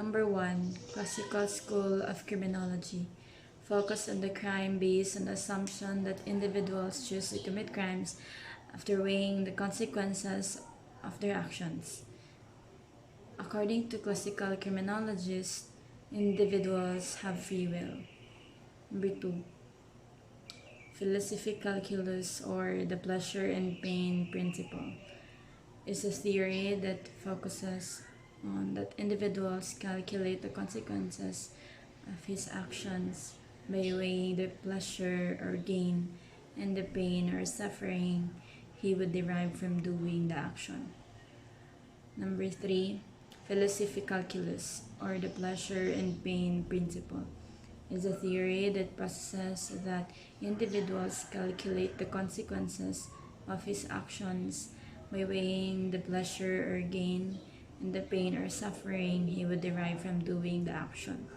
Number 1. Classical School of Criminology. Focus on the crime based on the assumption that individuals choose to commit crimes after weighing the consequences of their actions. According to classical criminologists, individuals have free will. Number 2. Philosophic calculus, or the pleasure and pain principle, is a theory that focuses on that individuals calculate the consequences of his actions by weighing the pleasure or gain and the pain or suffering he would derive from doing the action. Number 3. Philosophic calculus, or the pleasure and pain principle, is a theory that possesses that individuals calculate the consequences of his actions by weighing the pleasure or gain and the pain or suffering he would derive from doing the action.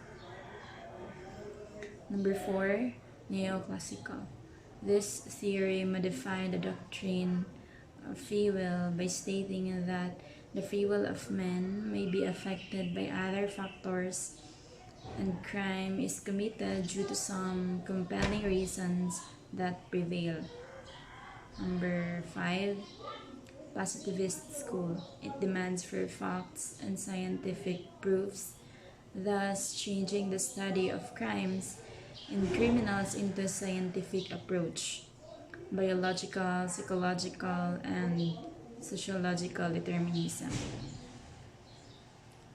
Number 4. Neoclassical. This theory modified the doctrine of free will by stating that the free will of men may be affected by other factors and crime is committed due to some compelling reasons that prevail. Number 5. Positivist school. It demands for facts and scientific proofs, thus changing the study of crimes and criminals into a scientific approach. Biological, psychological, and sociological determinism.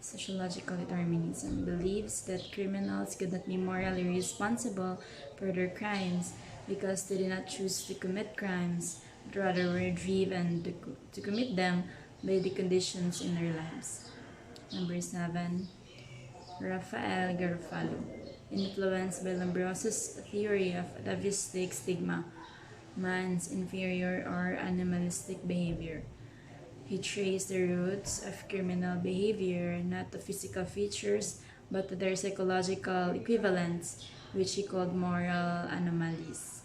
Sociological determinism believes that criminals could not be morally responsible for their crimes because they did not choose to commit crimes, but rather were driven to commit them by the conditions in their lives. Number 7. Rafael Garofalo. Influenced by Lombroso's theory of atavistic stigma, man's inferior or animalistic behavior. He traced the roots of criminal behavior not to physical features but to their psychological equivalents, which he called moral anomalies.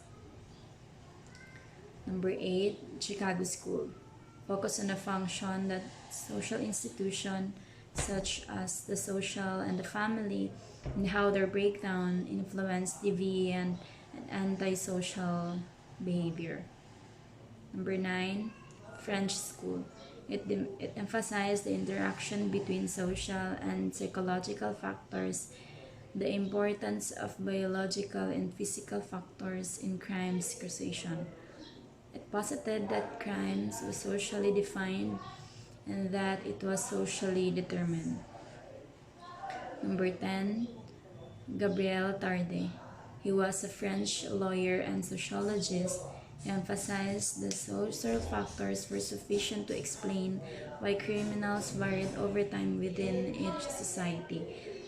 Number 8. Chicago School. Focus on the function that social institutions such as the social and the family and how their breakdown influence deviant and antisocial behavior. Number 9. French School. It emphasized the interaction between social and psychological factors, the importance of biological and physical factors in crimes causation. It posited that crimes was socially defined and that it was socially determined. Number 10. Gabriel Tarde. He was a French lawyer and sociologist. He emphasized the social factors were sufficient to explain why criminals varied over time within each society.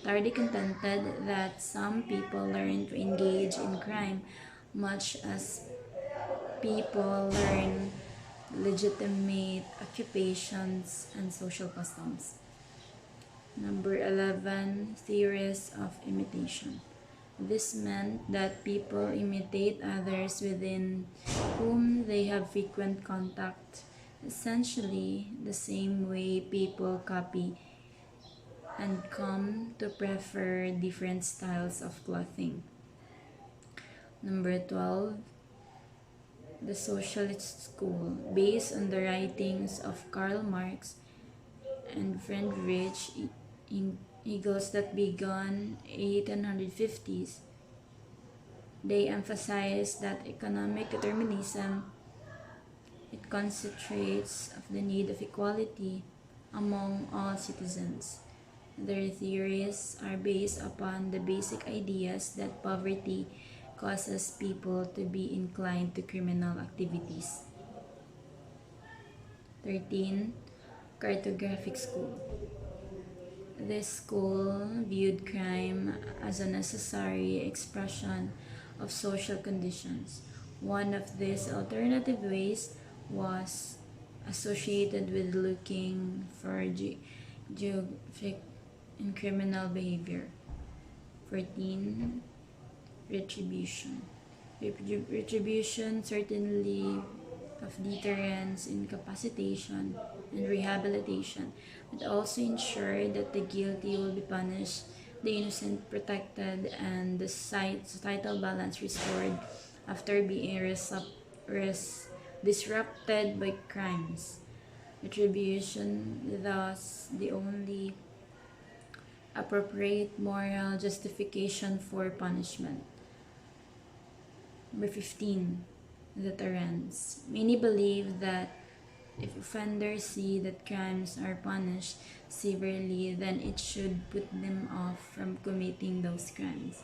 Tarde contended that some people learn to engage in crime much as people learn legitimate occupations and social customs. Number 11. Theories of imitation. This meant that people imitate others within whom they have frequent contact, essentially the same way people copy and come to prefer different styles of clothing. Number 12. The Socialist School, based on the writings of Karl Marx and Friedrich Engels that began 1850s. They emphasize that economic determinism it concentrates of the need of equality among all citizens. Their theories are based upon the basic ideas that poverty causes people to be inclined to criminal activities. 13. Cartographic School. This school viewed crime as a necessary expression of social conditions. One of these alternative ways was associated with looking for geographic and criminal behavior. 14. Retribution. Retribution certainly of deterrence, incapacitation, and rehabilitation, but also ensure that the guilty will be punished, the innocent protected, and the societal balance restored after being disrupted by crimes. Retribution, thus, the only appropriate moral justification for punishment. Number 15, deterrence. Many believe that if offenders see that crimes are punished severely, then it should put them off from committing those crimes.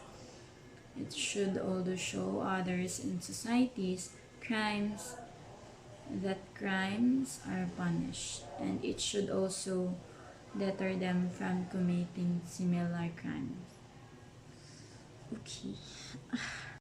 It should also show others in societies that crimes are punished, and it should also deter them from committing similar crimes. Okay.